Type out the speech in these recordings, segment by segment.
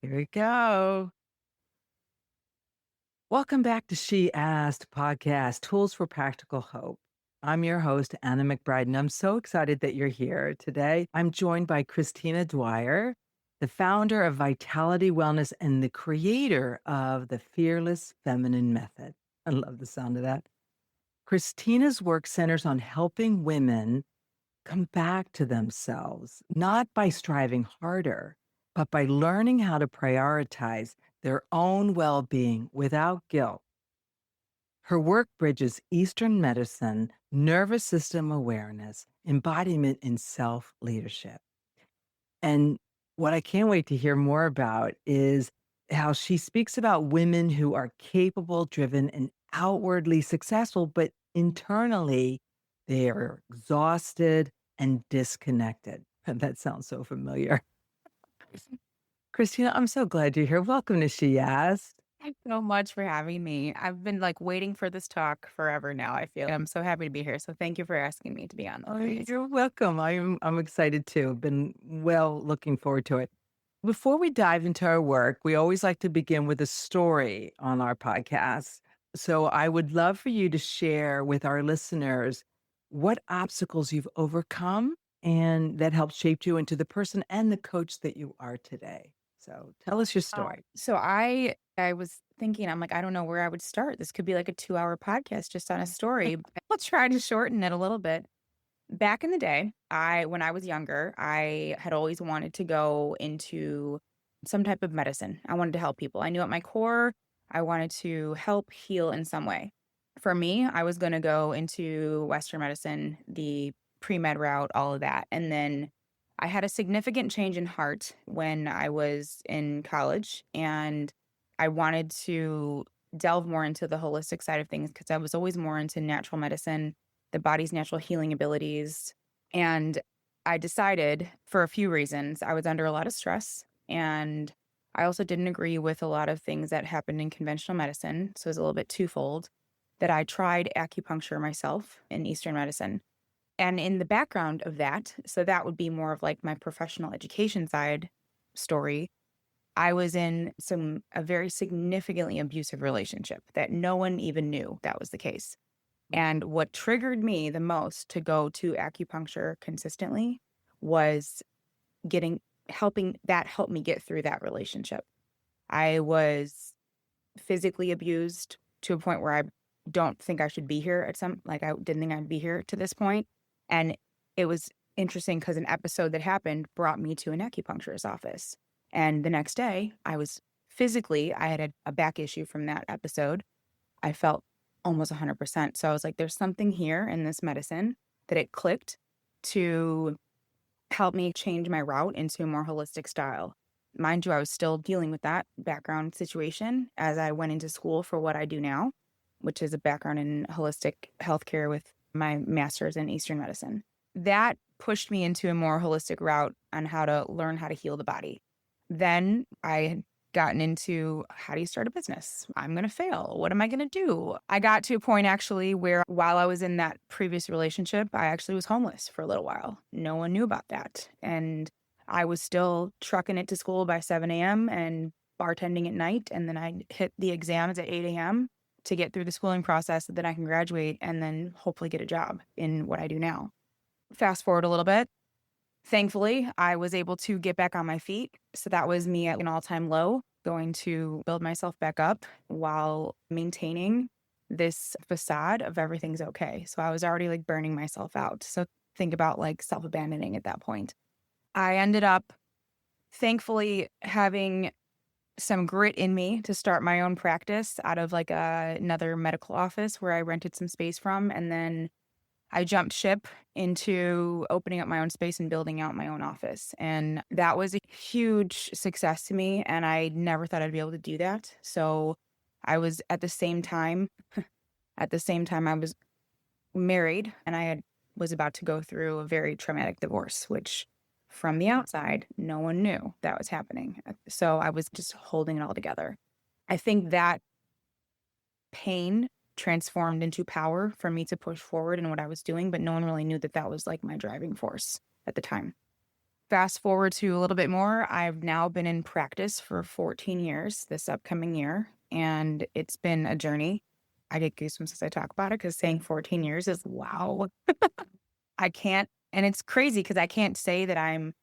Here we go. Welcome back to She Asked podcast, Tools for Practical Hope. I'm your host, Anna McBride, and I'm so excited that you're here today. I'm joined by Christina Dwyer, the founder of Vitality Wellness and the creator of the Fearless Feminine Method. I love the sound of that. Christina's work centers on helping women come back to themselves, not by striving harder, but by learning how to prioritize their own well being without guilt. Her work bridges Eastern medicine, nervous system awareness, embodiment, and self leadership. And what I can't wait to hear more about is how she speaks about women who are capable, driven, and outwardly successful, but internally they are exhausted and disconnected. And that sounds so familiar. Christina, I'm so glad you're here. Welcome to She Asked. Thanks so much for having me. I've been waiting for this talk forever now, I feel. I'm so happy to be here. So thank you for asking me to be on Oh, this. you're welcome. I'm excited too. Been looking forward to it. Before we dive into our work, we always like to begin with a story on our podcast. So I would love for you to share with our listeners what obstacles you've overcome and that helped shape you into the person and the coach that you are today. So tell us your story. So I was thinking, I'm like, I don't know where I would start. This could be like a 2-hour podcast just on a story. But I'll try to shorten it a little bit. Back in the day, when I was younger, I had always wanted to go into some type of medicine. I wanted to help people. I knew at my core, I wanted to help heal in some way. For me, I was going to go into Western medicine, the pre-med route, all of that. And then I had a significant change in heart when I was in college, and I wanted to delve more into the holistic side of things because I was always more into natural medicine, the body's natural healing abilities. And I decided for a few reasons. I was under a lot of stress, and I also didn't agree with a lot of things that happened in conventional medicine. So it was a little bit twofold that I tried acupuncture myself in Eastern medicine. And in the background of that, so that would be more of like my professional education side story. I was in a very significantly abusive relationship that no one even knew that was the case. And what triggered me the most to go to acupuncture consistently was getting helping that help me get through that relationship. I was physically abused to a point where I don't think I should be here I didn't think I'd be here to this point. And it was interesting because an episode that happened brought me to an acupuncturist office. And the next day, I had a back issue from that episode. I felt almost 100%. So I was like, there's something here in this medicine that it clicked to help me change my route into a more holistic style. Mind you, I was still dealing with that background situation as I went into school for what I do now, which is a background in holistic healthcare with my master's in Eastern medicine. That pushed me into a more holistic route on how to learn how to heal the body. Then I had gotten into, how do you start a business? I'm going to fail. What am I going to do? I got to a point actually where while I was in that previous relationship, I actually was homeless for a little while. No one knew about that. And I was still trucking it to school by 7 a.m. and bartending at night. And then I'd hit the exams at 8 a.m. to get through the schooling process so that I can graduate and then hopefully get a job in what I do now. Fast forward a little bit. Thankfully, I was able to get back on my feet. So that was me at an all-time low, going to build myself back up while maintaining this facade of everything's okay. So I was already burning myself out. So think about self-abandoning at that point. I ended up thankfully having some grit in me to start my own practice out of another medical office where I rented some space from. And then I jumped ship into opening up my own space and building out my own office. And that was a huge success to me. And I never thought I'd be able to do that. So I was at the same time, I was married and was about to go through a very traumatic divorce, which from the outside, no one knew that was happening. So I was just holding it all together. I think that pain transformed into power for me to push forward in what I was doing, but no one really knew that that was my driving force at the time. Fast forward to a little bit more, I've now been in practice for 14 years this upcoming year, and it's been a journey. I get goosebumps as I talk about it because saying 14 years is wow. I can't, and it's crazy because I can't say that I'm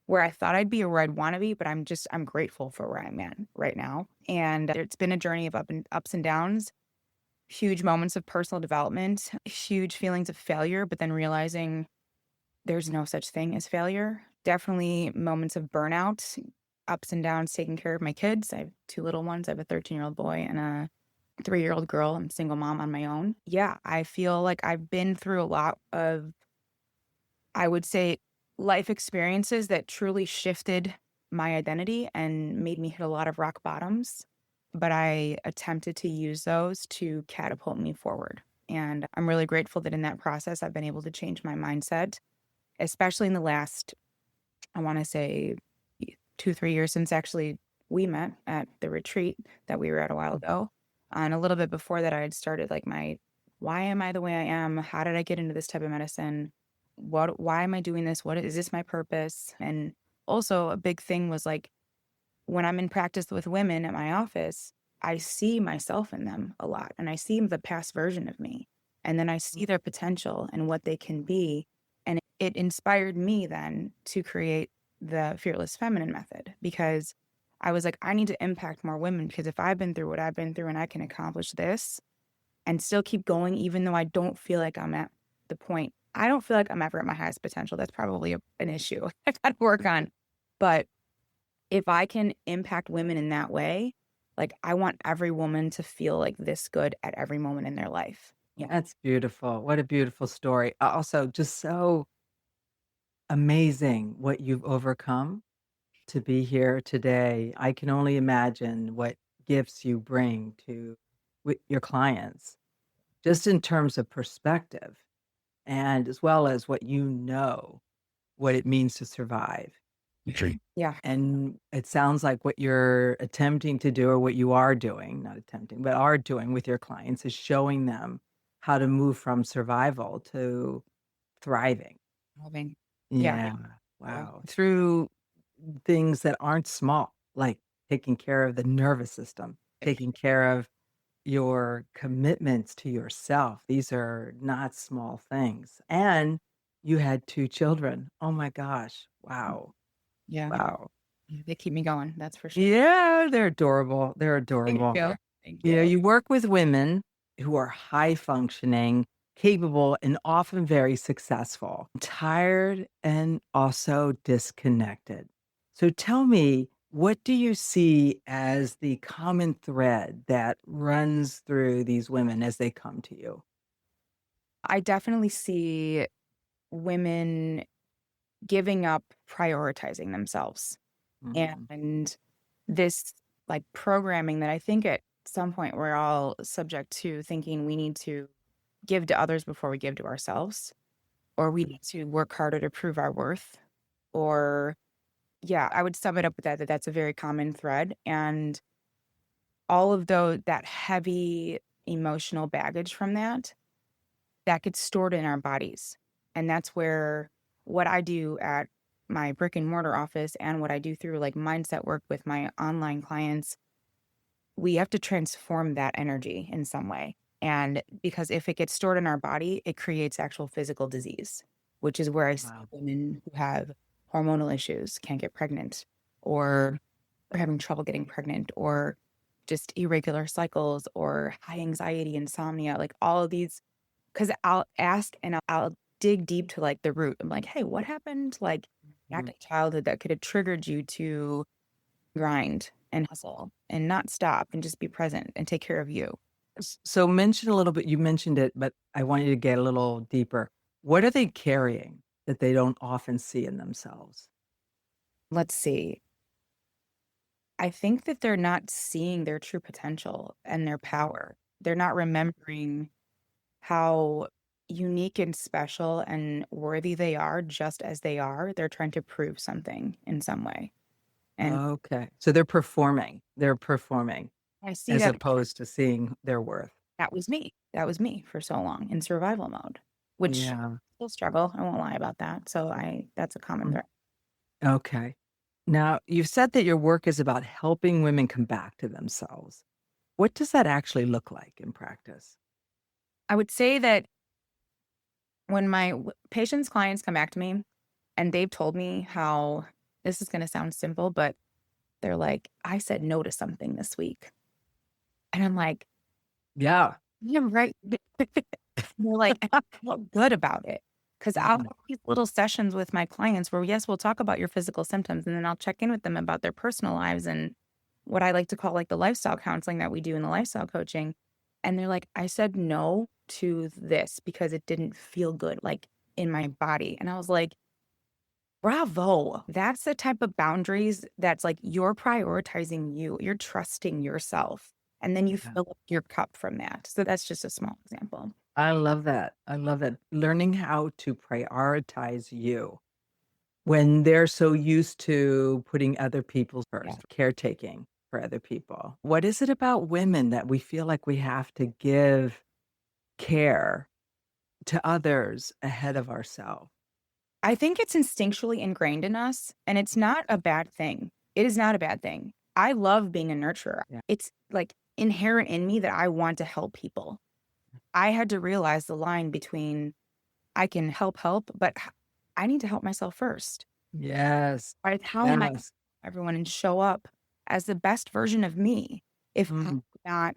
where I thought I'd be or where I'd want to be, but I'm grateful for where I'm at right now. And it's been a journey of ups and downs, huge moments of personal development, huge feelings of failure, but then realizing there's no such thing as failure. Definitely moments of burnout, ups and downs taking care of my kids. I have two little ones. I have a 13-year-old boy and a 3-year-old girl. I'm a single mom on my own. Yeah, I feel like I've been through a lot of, I would say, life experiences that truly shifted my identity and made me hit a lot of rock bottoms. But I attempted to use those to catapult me forward. And I'm really grateful that in that process, I've been able to change my mindset, especially in the last, I want to say, 2, 3 years since actually we met at the retreat that we were at a while ago. And a little bit before that, I had started like why am I the way I am? How did I get into this type of medicine? Why am I doing this? What is this my purpose? And also a big thing was like when I'm in practice with women at my office, I see myself in them a lot and I see the past version of me. And then I see their potential and what they can be. And it inspired me then to create the Fearless Feminine method because I was like, I need to impact more women because if I've been through what I've been through and I can accomplish this and still keep going, even though I don't feel like I'm at the point, I don't feel like I'm ever at my highest potential. That's probably an issue I've got to work on. But if I can impact women in that way, like I want every woman to feel like this good at every moment in their life. Yeah. That's beautiful. What a beautiful story. Also, just so amazing what you've overcome to be here today. I can only imagine what gifts you bring to your clients, just in terms of perspective, and as well as what it means to survive. Okay. Yeah. And it sounds like what you're attempting to do, or what you are doing, not attempting, but are doing with your clients, is showing them how to move from survival to thriving. Loving. Yeah. Yeah. Wow. Through things that aren't small, like taking care of the nervous system, taking care of your commitments to yourself. These are not small things. And you had 2 children. Oh my gosh. Wow. Yeah. Wow. Yeah, they keep me going. That's for sure. Yeah, they're adorable. They're Thank adorable. you. Thank You know, you. you work with women who are high functioning, capable, and often very successful, tired and also disconnected. So tell me, what do you see as the common thread that runs through these women as they come to you? I definitely see women giving up prioritizing themselves Mm, and this like programming that I think at some point we're all subject to thinking we need to give to others before we give to ourselves, or we need to work harder to prove our worth. Or, yeah, I would sum it up with that that's a very common thread. And all of that heavy emotional baggage from that gets stored in our bodies. And that's where what I do at my brick and mortar office and what I do through like mindset work with my online clients, we have to transform that energy in some way. And because if it gets stored in our body, it creates actual physical disease, which is where I see wow. women who have hormonal issues can't get pregnant or are having trouble getting pregnant or just irregular cycles or high anxiety, insomnia, like all of these. Because I'll ask and I'll dig deep to like the root. I'm like, hey, what happened like back Mhm. in childhood that could have triggered you to grind and hustle and not stop and just be present and take care of you? So mention a little bit, you mentioned it, but I want you to get a little deeper. What are they carrying that they don't often see in themselves? Let's see. I think that they're not seeing their true potential and their power. They're not remembering how unique and special and worthy they are just as they are. They're trying to prove something in some way. And Okay. So they're performing I see as that opposed to seeing their worth. that was me. That was me for so long in survival mode, which Yeah. still struggle. I won't lie about that. So that's a common Mm. thread. Okay. Now, you've said that your work is about helping women come back to themselves. What does that actually look like in practice? I would say that when my patients, clients come back to me and they've told me how this is going to sound simple, but they're like, I said no to something this week. And I'm like, Yeah. yeah, right. They're like, "And I felt good about it." Because I'll have Mhm. these little sessions with my clients where, yes, we'll talk about your physical symptoms, and then I'll check in with them about their personal lives and what I like to call like the lifestyle counseling that we do in the lifestyle coaching. And they're like, I said no to this because it didn't feel good, like in my body. And I was like, bravo. That's the type of boundaries that's like you're prioritizing you, you're trusting yourself, and then you Yeah. fill up your cup from that. So that's just a small example. I love that. I love that. Learning how to prioritize you when they're so used to putting other people Yeah. first, caretaking for other people. What is it about women that we feel like we have to give care to others ahead of ourselves? I think it's instinctually ingrained in us, and it's not a bad thing. It is not a bad thing. I love being a nurturer. Yeah. It's like inherent in me that I want to help people. I had to realize the line between I can help, but I need to help myself first. Yes. Right? How am I Yes. everyone and show up as the best version of me if I'm Mhm. not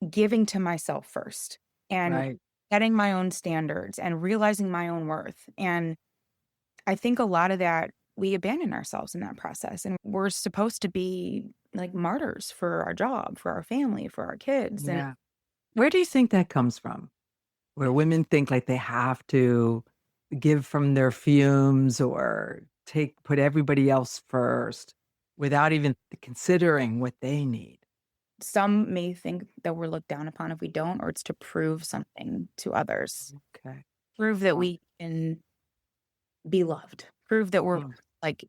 giving to myself first and Right. setting my own standards and realizing my own worth. And I think a lot of that we abandon ourselves in that process. And we're supposed to be like martyrs for our job, for our family, for our kids. And Yeah. Where do you think that comes from? Where women think like they have to give from their fumes or put everybody else first without even considering what they need. some may think that we're looked down upon if we don't, or it's to prove something to others, Okay. prove that Wow. we can be loved, prove that we're Mm. like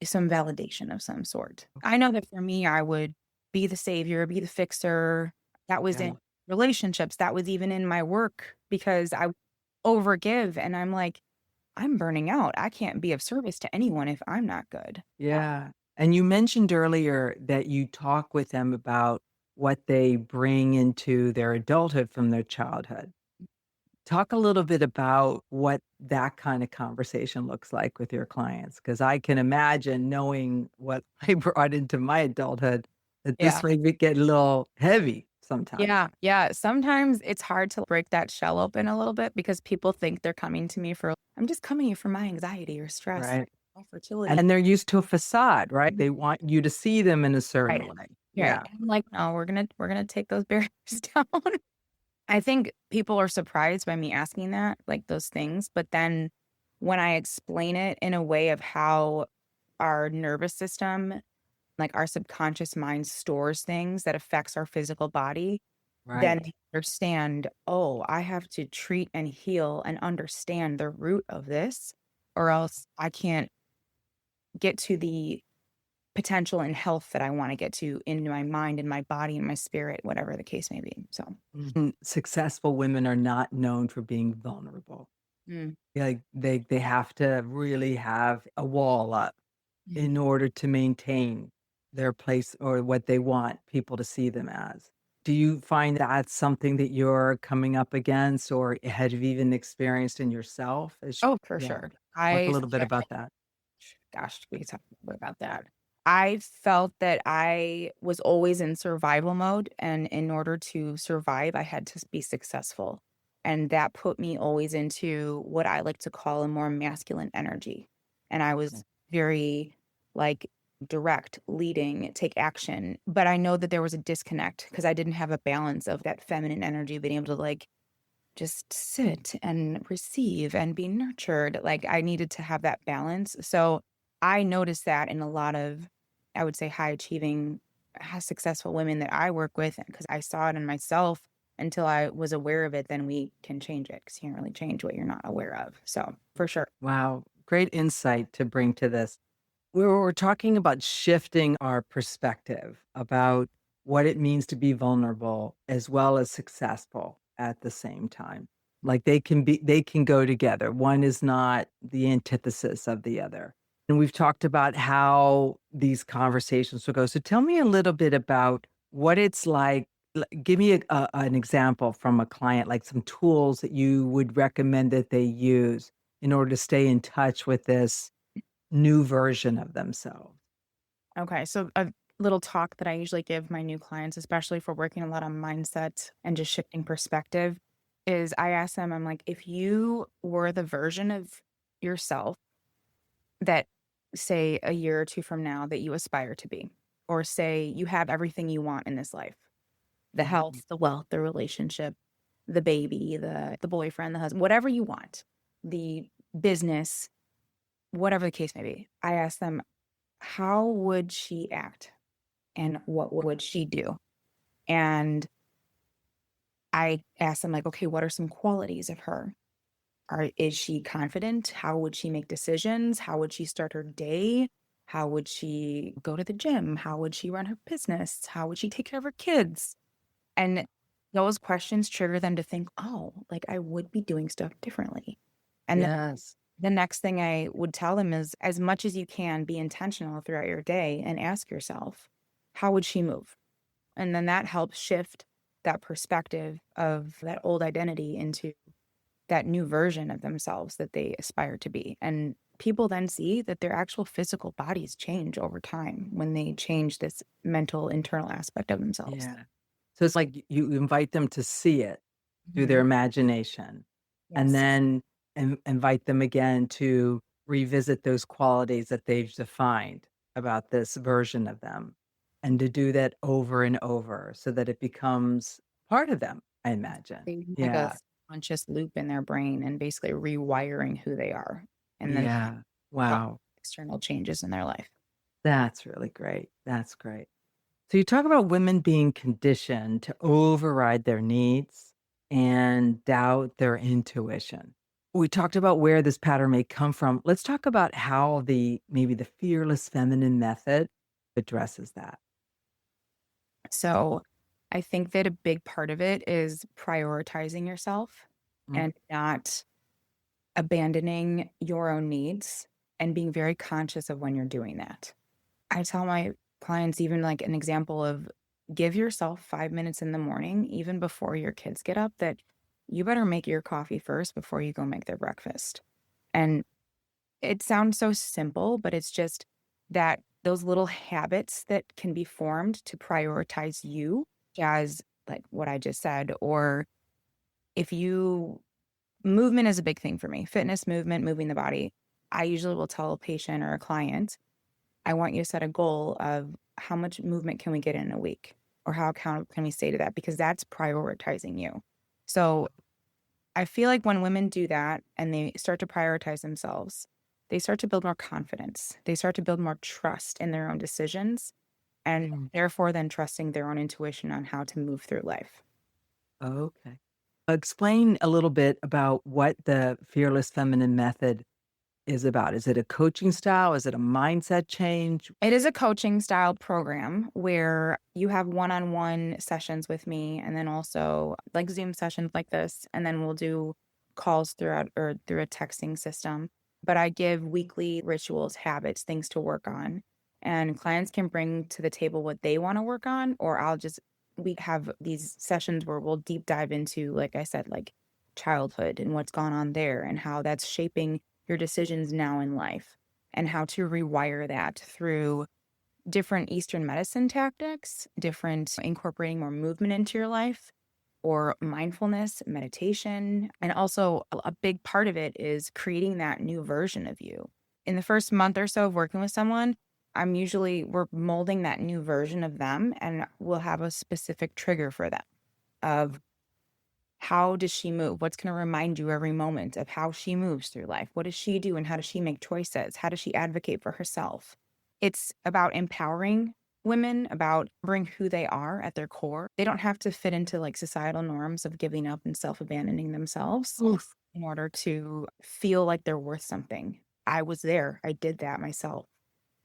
some validation of some sort. I know that for me, I would be the savior, be the fixer. That was Yeah. in relationships. That was even in my work because I overgive and I'm like, I'm burning out. I can't be of service to anyone if I'm not good. Yeah. And you mentioned earlier that you talk with them about what they bring into their adulthood from their childhood. Talk a little bit about what that kind of conversation looks like with your clients, because I can imagine knowing what I brought into my adulthood, that Yeah. this may get a little heavy sometimes. Yeah. Yeah. Sometimes it's hard to break that shell open a little bit because people think they're coming to me for, I'm just coming to you for my anxiety or stress, Right. or fertility. And they're used to a facade, right? They want you to see them in a certain Right. way. Right. Yeah. And I'm like, no, we're gonna take those barriers down. I think people are surprised by me asking that, like those things, but then when I explain it in a way of how our nervous system, like our subconscious mind stores things that affects our physical body, then Right. they understand, oh, I have to treat and heal and understand the root of this, or else I can't get to the potential and health that I want to get to in my mind, in my body, in my spirit, whatever the case may be. So, Successful women are not known for being vulnerable. mm, Like they have to really have a wall up mhm. in order to maintain their place or what they want people to see them as. Do you find that's something that you're coming up against or have even experienced in yourself? Oh, for Yeah, sure. talk a little bit about that. Gosh, we could talk more about that. I felt that I was always in survival mode, and in order to survive, I had to be successful. And that put me always into what I like to call a more masculine energy. And I Yeah. was very like direct, leading, take action. But I know that there was a disconnect because I didn't have a balance of that feminine energy, being able to like just sit and receive and be nurtured. Like I needed to have that balance. So I noticed that in a lot of, I would say, high achieving, successful women that I work with, because I saw it in myself until I was aware of it. Then we can change it because you can't really change what you're not aware of. So for sure. Wow, great insight to bring to this. We're talking about shifting our perspective about what it means to be vulnerable as well as successful at the same time. Like they can go together. One is not the antithesis of the other. And we've talked about how these conversations will go. So tell me a little bit about what it's like. Give me an example from a client, like some tools that you would recommend that they use in order to stay in touch with this new version of themselves. Okay, so a little talk that I usually give my new clients, especially if we're working a lot on mindset and just shifting perspective, is I ask them, I'm like, if you were the version of yourself that, say, a year or two from now that you aspire to be, or say you have everything you want in this life, the Mhm. health, the wealth, the relationship, the baby, the boyfriend, the husband, whatever you want, the business, whatever the case may be. I ask them, how would she act and what would she do? And I ask them like, okay, what are some qualities of her? Is she confident? How would she make decisions? How would she start her day? How would she go to the gym? How would she run her business? How would she take care of her kids? And those questions trigger them to think, oh, like I would be doing stuff differently. And Yes. the next thing I would tell them is as much as you can be intentional throughout your day and ask yourself, how would she move? And then that helps shift that perspective of that old identity into that new version of themselves that they aspire to be. And people then see that their actual physical bodies change over time when they change this mental internal aspect of themselves. Yeah. So it's like you invite them to see it through their Mhm. imagination, and Yes. then invite them again to revisit those qualities that they've defined about this version of them, and to do that over and over so that it becomes part of them, I imagine. Creating like a Yeah. conscious loop in their brain and basically rewiring who they are. And then Yeah. cause Wow. external changes in their life. That's really great. That's great. So you talk about women being conditioned to override their needs and doubt their intuition. We talked about where this pattern may come from. Let's talk about how the maybe the fearless feminine method addresses that. So I think that a big part of it is prioritizing yourself Mm, and not abandoning your own needs and being very conscious of when you're doing that. I tell my clients, even like an example of give yourself 5 minutes in the morning, even before your kids get up, that you better make your coffee first before you go make their breakfast. And it sounds so simple, but it's just that those little habits that can be formed to prioritize you, as like what I just said, or if you movement is a big thing for me, fitness, movement, moving the body. I usually will tell a patient or a client, I want you to set a goal of how much movement can we get in a week or how accountable can we stay to that? Because that's prioritizing you. So I feel like when women do that and they start to prioritize themselves, they start to build more confidence. They start to build more trust in their own decisions and mm, therefore then trusting their own intuition on how to move through life. okay. Explain a little bit about what the fearless feminine method is about. Is it a coaching style? Is it a mindset change? It is a coaching style program where you have one-on-one sessions with me and then also like Zoom sessions like this, and then we'll do calls throughout or through a texting system. But I give weekly rituals, habits, things to work on. And clients can bring to the table what they want to work on, or we have these sessions where we'll deep dive into, like I said, like childhood and what's gone on there and how that's shaping your decisions now in life and how to rewire that through different Eastern medicine tactics, different incorporating more movement into your life or mindfulness, meditation. And also, a big part of it is creating that new version of you. In the first month or so of working with someone, we're molding that new version of them and we'll have a specific trigger for them of how does she move? What's going to remind you every moment of how she moves through life? What does she do and how does she make choices? How does she advocate for herself? It's about empowering women, about bring who they are at their core. They don't have to fit into like societal norms of giving up and self-abandoning themselves Oof. in order to feel like they're worth something. I was there. I did that myself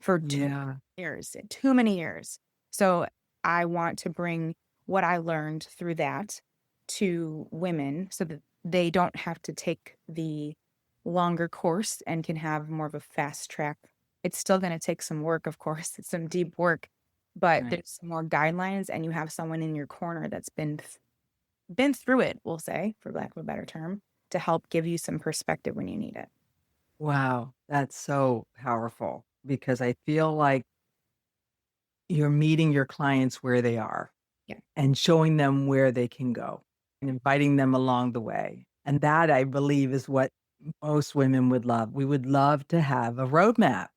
for Yeah. years, too many years. So I want to bring what I learned through that to women so that they don't have to take the longer course and can have more of a fast track It's still going to take some work, of course. It's some deep work, but Right. there's some more guidelines and you have someone in your corner that's been through it, we'll say, for lack of a better term, to help give you some perspective when you need it. Wow, that's so powerful because I feel like you're meeting your clients where they are Yeah. and showing them where they can go and inviting them along the way. And that I believe is what most women would love. We would love to have a roadmap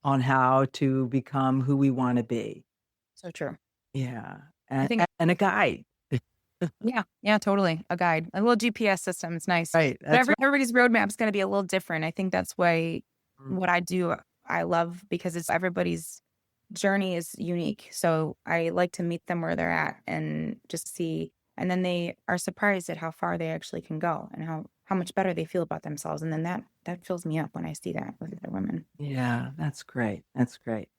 on how to become who we want to be. So true. Yeah. I think And a guide. Yeah, yeah, totally. A guide, a little GPS system. It's nice. Right. But That's right. everybody's roadmap is going to be a little different. I think that's why Mm. what I do, I love because it's everybody's journey is unique. So I like to meet them where they're at and just see. And then they are surprised at how far they actually can go and how much better they feel about themselves. And then that fills me up when I see that with other women. Yeah, that's great. That's great.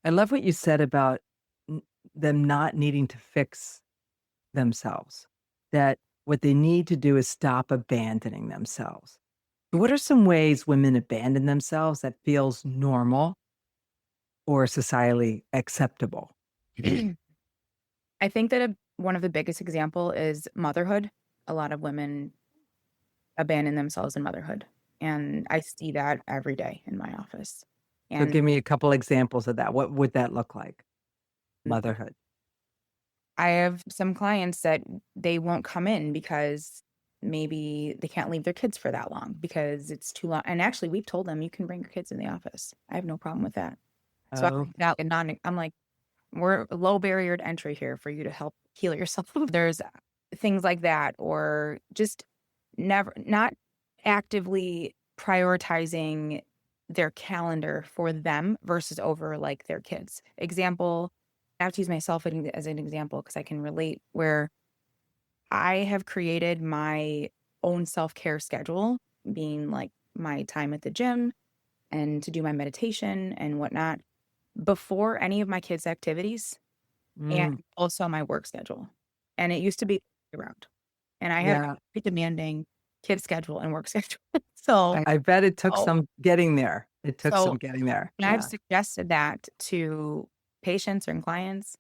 I love what you said about n- them not needing to fix themselves, that what they need to do is stop abandoning themselves. What are some ways women abandon themselves that feels normal or societally acceptable? I think that one of the biggest example is motherhood. A lot of women abandon themselves in motherhood. And I see that every day in my office. So And give me a couple examples of that. What would that look like? Motherhood. I have some clients that they won't come in because maybe they can't leave their kids for that long because it's too long. And actually, we've told them you can bring your kids in the office. I have no problem with that. So Oh, I'm like, we're low barrier to entry here for you to help heal yourself. There's things like that, or just not actively prioritizing their calendar for them versus over like their kids. Example, I have to use myself as an example because I can relate where I have created my own self-care schedule, being like my time at the gym and to do my meditation and whatnot before any of my kids' activities and mm, also my work schedule. And it used to be around. And I had a yeah. pretty demanding kid schedule and work schedule. So, I bet it took oh, some getting there. It took so some getting there. when I've Yeah. suggested that to patients and clients,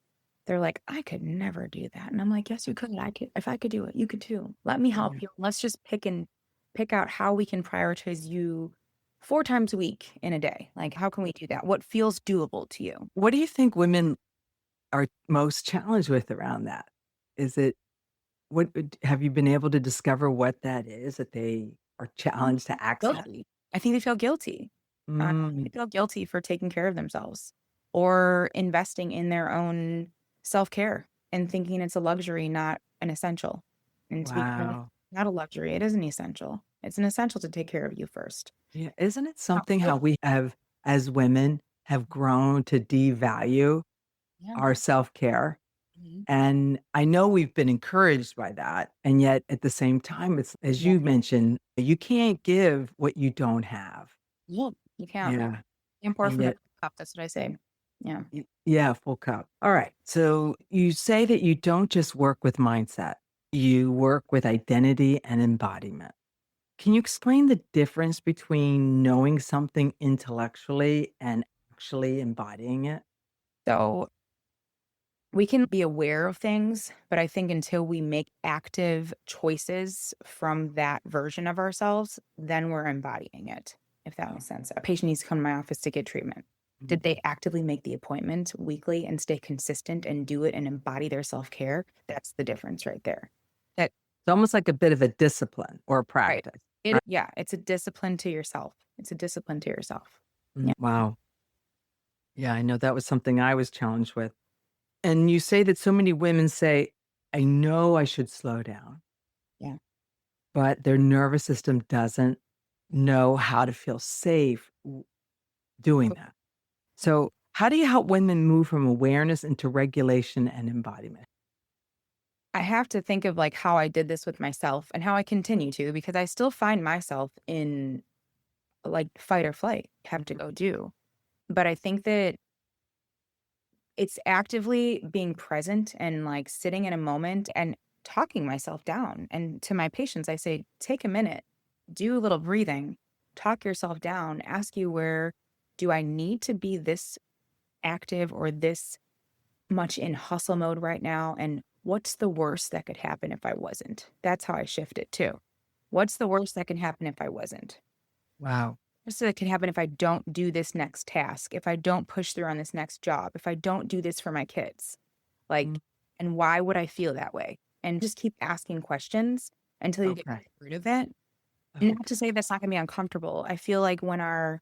they're like, "I could never do that." And I'm like, "Yes, you could. I could. If I could do it, you could too. Let me help Yeah. you. Let's just pick out how we can prioritize you 4 times a week in a day. Like, how can we do that? What feels doable to you?" What do you think women are most challenged with around that? Is it what have you been able to discover what that is that they are challenged to access? Guilty. I think they feel guilty. They Mm, feel guilty for taking care of themselves or investing in their own self-care and thinking it's a luxury, not an essential. And to be quite honest, wow. not a luxury, it is an essential. It's an essential to take care of you first. Yeah, isn't it Oh, something yeah. how we have, as women, have grown to devalue Yeah. our self-care? Mhm. And I know we've been encouraged by that, and yet at the same time, it's as Yeah. you mentioned, you can't give what you don't have. Yeah. You can't. Yeah, You can't pour and from the yet cup. That's what I say. Yeah. yeah, full cup. Alright, so you say that you don't just work with mindset, you work with identity and embodiment. Can you explain the difference between knowing something intellectually and actually embodying it? So we can be aware of things, but I think until we make active choices from that version of ourselves, then we're embodying it, if that Oh, makes sense. A patient needs to come to my office to get treatment. mhm. Did they actively make the appointment weekly and stay consistent and do it and embody their self care? That's the difference right there. That, It's almost like a bit of a discipline or a right. practice, It, right? yeah, it's a discipline to yourself. It's a discipline to yourself. Mm, Yeah. wow. Yeah, I know that was something I was challenged with. And you say that so many women say, "I know I should slow down," Yeah. but their nervous system doesn't know how to feel safe doing that. So, how do you help women move from awareness into regulation and embodiment? I have to think of like how I did this with myself and how I continue to because I still find myself in like fight or flight, have to Mhm. go do. But I think that it's actively being present and like sitting in a moment and talking myself down. And to my patients, I say, take a minute, do a little breathing, talk yourself down, ask you where. do I need to be this active or this much in hustle mode right now? And what's the worst that could happen if I wasn't? That's how I shift it too. What's the worst that can happen if I wasn't? Wow. What's that can happen if I don't do this next task, if I don't push through on this next job, if I don't do this for my kids? Mm, Like, and why would I feel that way? And just keep asking questions until you get okay. rid of it. Oh, Not to say that's not gonna be uncomfortable. I feel like when our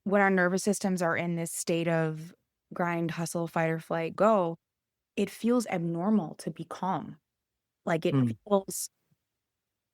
nervous systems are in this state of grind, hustle, fight or flight, go, it feels abnormal to be calm. Like, it mm. feels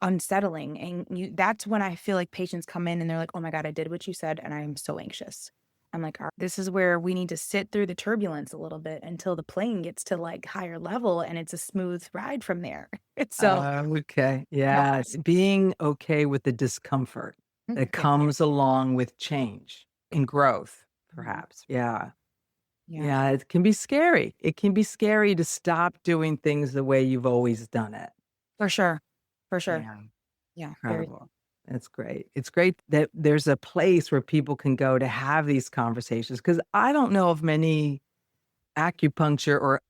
unsettling, and that's when I feel like patients come in and they're like, "Oh my god, I did what you said, and I am so anxious." I'm like, "Alright, this is where we need to sit through the turbulence a little bit until the plane gets to, like, higher level, and it's a smooth ride from there." It's so Okay. no. Yes. Being okay with the discomfort that Yeah. comes along with change and growth, Mhm. perhaps. Yeah. Yeah. Yeah. It can be scary. It can be scary to stop doing things the way you've always done it. For sure. For sure. Yeah. Yeah, very Incredible. That's great. It's great that there's a place where people can go to have these conversations because I don't know of many acupuncture or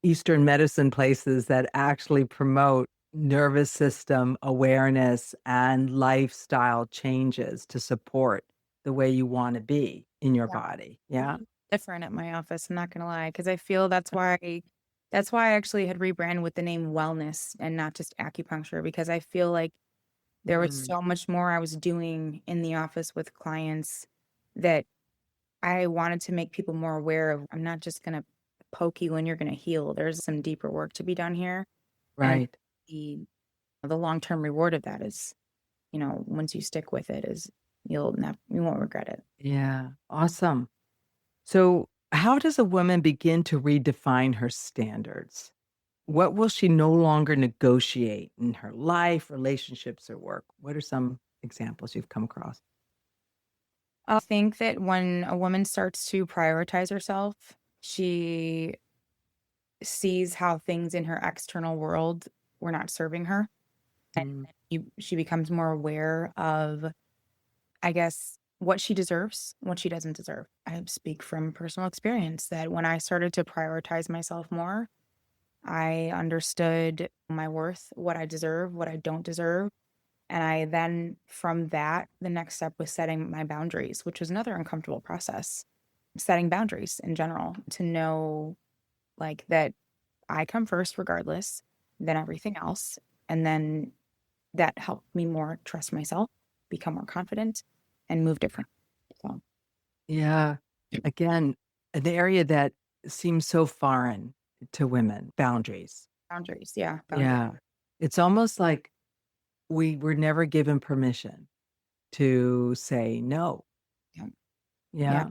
Eastern medicine places that actually promote nervous system awareness and lifestyle changes to support the way you want to be in your yeah. body. Yeah. Different at my office, I'm not gonna lie, because I feel that's why I actually had rebranded with the name wellness and not just acupuncture, because I feel like there was Mm, so much more I was doing in the office with clients that I wanted to make people more aware of. I'm not just gonna poke you and you're gonna heal. There's some deeper work to be done here, and right. the the long-term reward of that is, once you stick with it is you won't regret it. Yeah. Awesome. So, how does a woman begin to redefine her standards? What will she no longer negotiate in her life, relationships, or work? What are some examples you've come across? I think that when a woman starts to prioritize herself, she sees how things in her external world were not serving her. And Mm, she becomes more aware of, I guess, what she deserves, what she doesn't deserve. I speak from personal experience that when I started to prioritize myself more, I understood my worth, what I deserve, what I don't deserve. And I then, from that, the next step was setting my boundaries, which was another uncomfortable process. Setting boundaries in general to know, like, that I come first regardless, then everything else. And then that helped me more trust myself, become more confident, and move different. So, yeah. Again, an area that seems so foreign to women, boundaries. boundaries. Yeah. Boundaries. Yeah. It's almost like we were never given permission to say no. Yeah. Yeah. Yeah.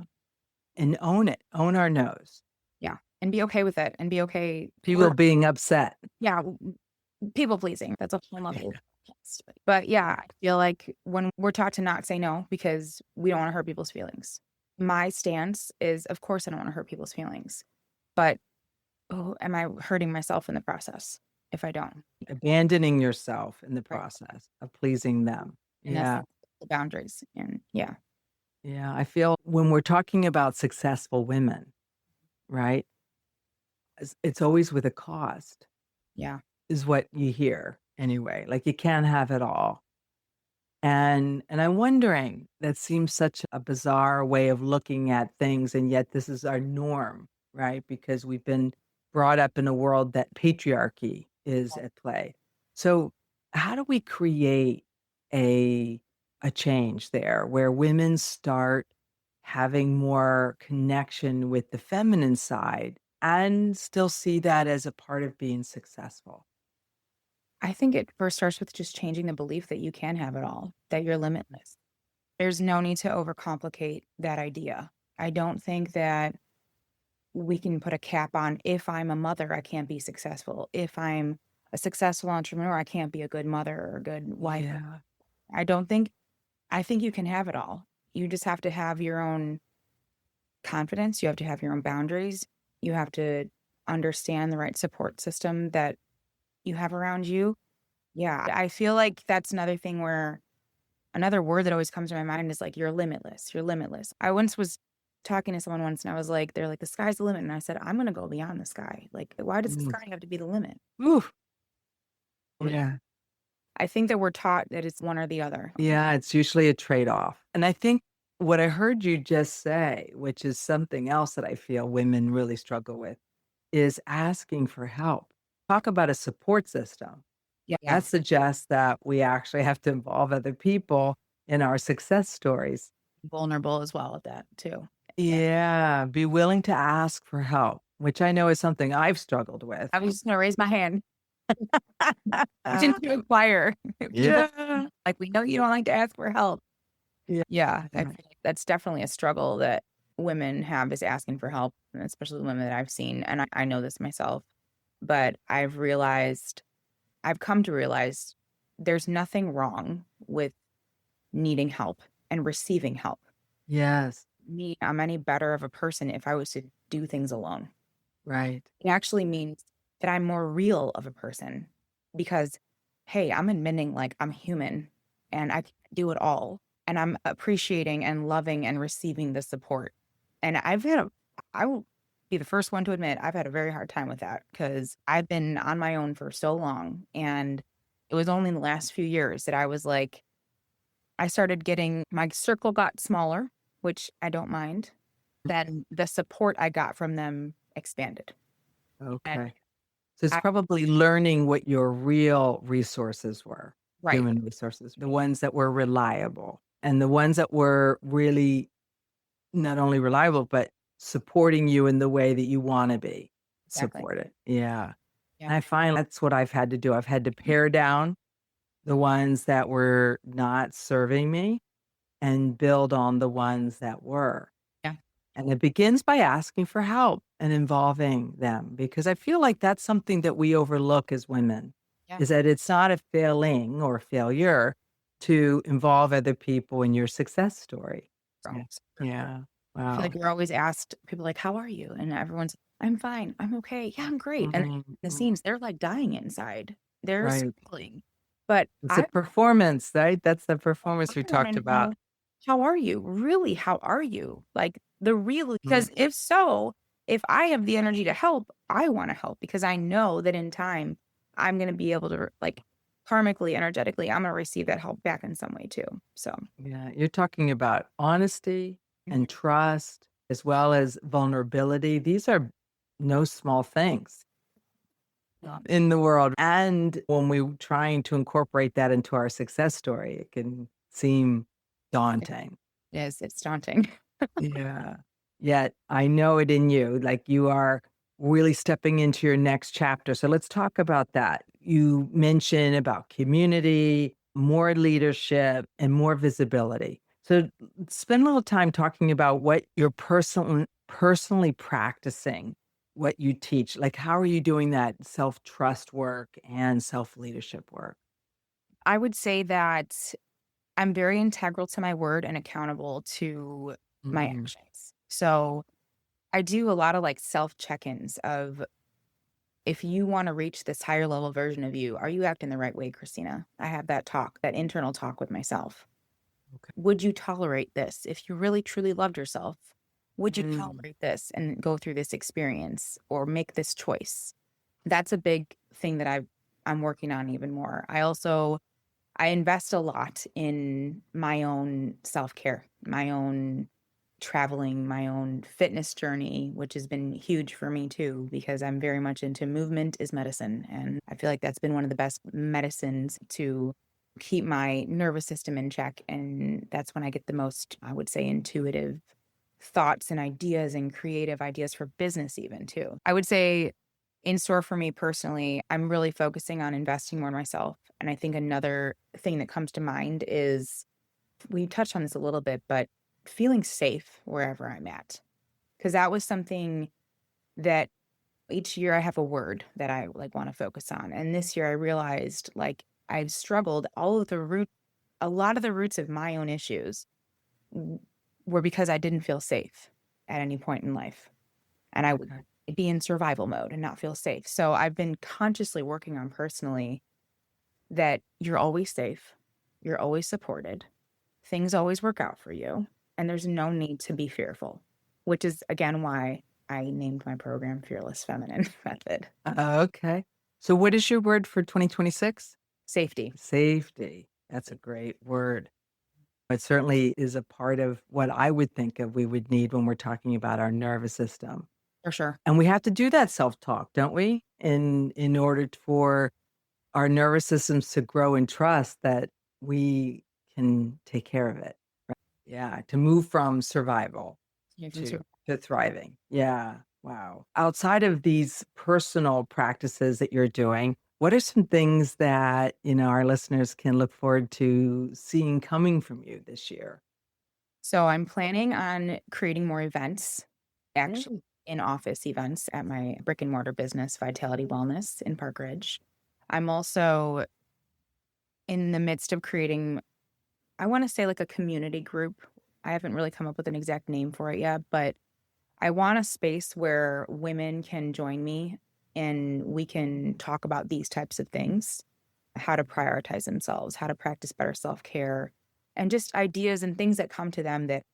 And own it, own our nose. Yeah. And be okay with it and be okay. People being upset. Yeah. People pleasing. That's a whole nother podcast. But yeah, I feel like when we're taught to not say no because we don't want to hurt people's feelings. My stance is, of course, I don't want to hurt people's feelings, but oh, am I hurting myself in the process if I don't? Abandoning yourself in the Right. process of pleasing them. And that's Yeah. the boundaries. And yeah, Yeah. I feel when we're talking about successful women, right? It's always with a cost, yeah. is what you hear anyway. Like you can't have it all. And I'm wondering, that seems such a bizarre way of looking at things, and yet this is our norm, right? Because we've been brought up in a world that patriarchy is at play. So, how do we create a a change there where women start having more connection with the feminine side and still see that as a part of being successful? I think it first starts with just changing the belief that you can have it all, that you're limitless. There's no need to overcomplicate that idea. I don't think that we can put a cap on if I'm a mother, I can't be successful. If I'm a successful entrepreneur, I can't be a good mother or a good wife. Yeah. I don't think, I think you can have it all. You just have to have your own confidence. You have to have your own boundaries. You have to understand the right support system that you have around you. Yeah. I feel like that's another thing where Another word that always comes to my mind is like, you're limitless. You're limitless. I once was talking to someone once and I was like, they're like, the sky's the limit. And I said, I'm going to go beyond the sky. Like, why does the Mm. sky have to be the limit? Ooh, yeah. I think that we're taught that it's one or the other. Yeah, it's usually a trade-off. And I think what I heard you just say, which is something else that I feel women really struggle with, is asking for help. Talk about a support system. Yeah. That suggests that we actually have to involve other people in our success stories. Vulnerable as well at that too. Yeah. Yeah, be willing to ask for help, which I know is something I've struggled with. I was just going to raise my hand. Didn't inquire. People Yeah. like, we know you don't like to ask for help. Yeah. Yeah. I feel like that's definitely a struggle that women have is asking for help, and especially the women that I've seen. And I know this myself, but I've come to realize there's nothing wrong with needing help and receiving help. Yes. I'm any better of a person if I was to do things alone. Right. It actually means that I'm more real of a person because, hey, I'm admitting like I'm human and I can't do it all. And I'm appreciating and loving and receiving the support. And I will be the first one to admit I've had a very hard time with that because I've been on my own for so long. And it was only in the last few years that I was like, I started getting my circle got smaller, which I don't mind. Then the support I got from them expanded. And Okay. So it's I, probably learning what your real resources were, right, human resources, the ones that were reliable and the ones that were really not only reliable, but supporting you in the way that you want to be exactly. supported. Yeah. Yeah. And I find that's what I've had to do. I've had to pare down the ones that were not serving me and build on the ones that were. Yeah. And it begins by asking for help and involving them because I feel like that's something that we overlook as women Yeah. is that it's not a failing or failure to involve other people in your success story. So Yeah. Yeah. I feel Wow. like we're always asked, people like, how are you? And everyone's, I'm fine. I'm okay. Yeah, I'm great. And Mhm, the mhm. scenes, they're like dying inside. They're Right. struggling. But It's a I performance, right? That's the performance we want talked to know, about. how are you? Really, how are you? Like the real, Mm, because if so, if I have the energy to help, I want to help because I know that in time, I'm going to be able to like karmically, energetically, I'm going to receive that help back in some way too. So yeah, you're talking about honesty and trust as well as vulnerability. These are no small things in the world. And when we're trying to incorporate that into our success story, it can seem daunting. yes, it's daunting. Yeah. Yet I know it in you, like you are really stepping into your next chapter. So let's talk about that. You mentioned about community, more leadership, and more visibility. So spend a little time talking about what you're personally practicing, what you teach. Like how are you doing that self-trust work and self-leadership work? I would say that I'm very integral to my word and accountable to my Mhm. actions. So I do a lot of like self check-ins of if you want to reach this higher level version of you, are you acting the right way, Christina? I have that talk, that internal talk with myself. Okay. Would you tolerate this? If you really truly loved yourself, would you Mm. tolerate this and go through this experience or make this choice? That's a big thing that I'm working on even more. I invest a lot in my own self-care, my own traveling, my own fitness journey, which has been huge for me too, because I'm very much into movement is medicine. And I feel like that's been one of the best medicines to keep my nervous system in check. And that's when I get the most, I would say, intuitive thoughts and ideas and creative ideas for business, even too. I would say in store for me personally, I'm really focusing on investing more in myself. And I think another thing that comes to mind is we touched on this a little bit, but feeling safe wherever I'm at. Because that was something that each year I have a word that I like want to focus on. And this year I realized like I've struggled a lot of the roots of my own issues w- were because I didn't feel safe at any point in life. And I would Okay. be in survival mode and not feel safe. So I've been consciously working on personally that you're always safe, you're always supported. things always work out for you, and there's no need to be fearful, which is, again, why I named my program Fearless Feminine Method. Okay. So what is your word for 2026? Safety. Safety. That's a great word. It certainly is a part of what I would think of we would need when we're talking about our nervous system. For sure. And we have to do that self-talk, don't we? In order for our nervous systems to grow and trust that we can take care of it. Right? Yeah, to move from survival You can to thriving. Yeah. Wow. Outside of these personal practices that you're doing, what are some things that, our listeners can look forward to seeing coming from you this year? So I'm planning on creating more events, actually Mm. in-office events at my brick and mortar business, Vitality Wellness in Park Ridge. I'm also in the midst of creating, I want to say like a community group. I haven't really come up with an exact name for it yet, but I want a space where women can join me and we can talk about these types of things, how to prioritize themselves, how to practice better self-care, and just ideas and things that come to them that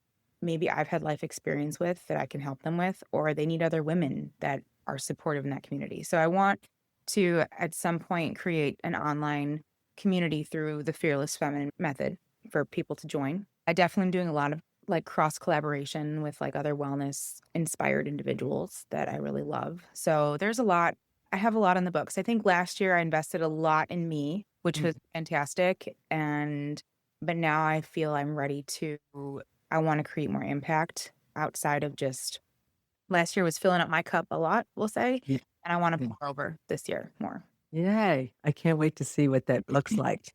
maybe I've had life experience with that I can help them with, or they need other women that are supportive in that community. So I want to, at some point, create an online community through the Fearless Feminine Method for people to join. I definitely am doing a lot of like cross collaboration with like other wellness inspired individuals that I really love. So there's a lot. I have a lot on the books. I think last year I invested a lot in me, which Mm. was fantastic. But now I feel I'm ready to, I want to create more impact outside of just last year was filling up my cup a lot, we'll say. Ye- And I want to yeah. pour over this year more. Yay. I can't wait to see what that looks like.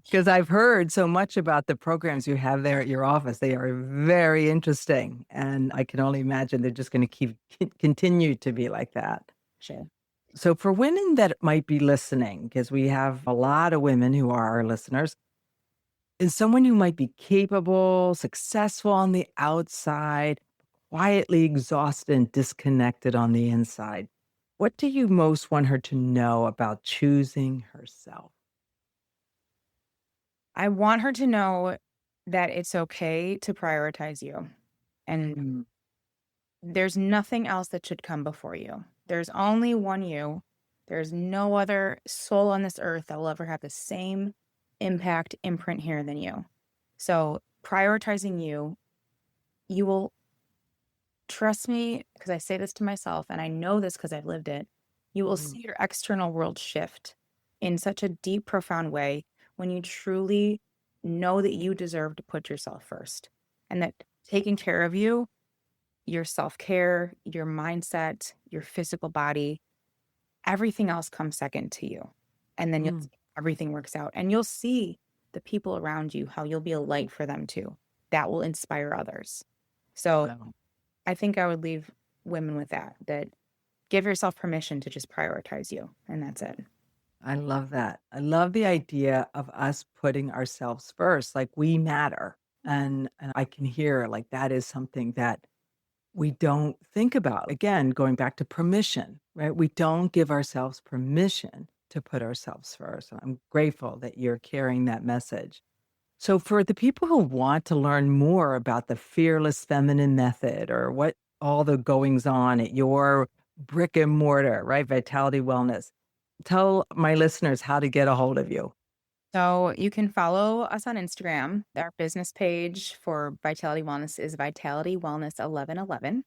Because I've heard so much about the programs you have there at your office. They are very interesting, and I can only imagine they're just gonna continue to be like that. Sure. So for women that might be listening, because we have a lot of women who are our listeners, is someone who might be capable, successful on the outside, quietly exhausted and disconnected on the inside. What do you most want her to know about choosing herself? I want her to know that it's okay to prioritize you. And Mm, there's nothing else that should come before you. There's only one you. There's no other soul on this earth that will ever have the same impact imprint here than you. So prioritizing you, you will trust me because I say this to myself and I know this because I've lived it. You will mm, see your external world shift in such a deep, profound way when you truly know that you deserve to put yourself first and that taking care of you, your self-care, your mindset, your physical body, everything else comes second to you. And then you'll mm. see everything works out. And you'll see the people around you, how you'll be a light for them too. That will inspire others. So Wow. I think I would leave women with that give yourself permission to just prioritize you. And that's it. I love that. I love the idea of us putting ourselves first, like we matter. And I can hear like that is something that we don't think about. Again, going back to permission, right? We don't give ourselves permission to put ourselves first. And I'm grateful that you're carrying that message. So for the people who want to learn more about the Fearless Feminine Method or what all the goings on at your brick and mortar, right? Vitality Wellness. Tell my listeners how to get a hold of you. So you can follow us on Instagram. Our business page for Vitality Wellness is Vitality Wellness 1111.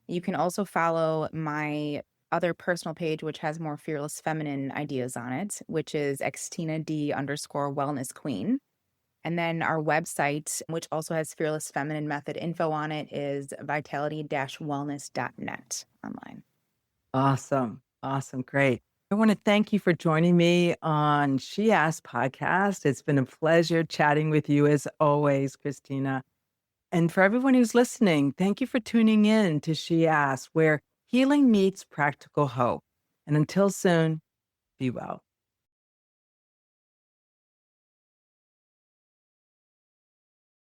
You can also follow my other personal page, which has more fearless feminine ideas on it, which is XtinaD_Wellness Queen. And then our website, which also has Fearless Feminine Method info on it, is vitality-wellness.net online. Awesome. Awesome. Great. I want to thank you for joining me on She Asked podcast. It's been a pleasure chatting with you as always, Christina. And for everyone who's listening, thank you for tuning in to She Asked, where healing meets practical hope. And until soon, be well.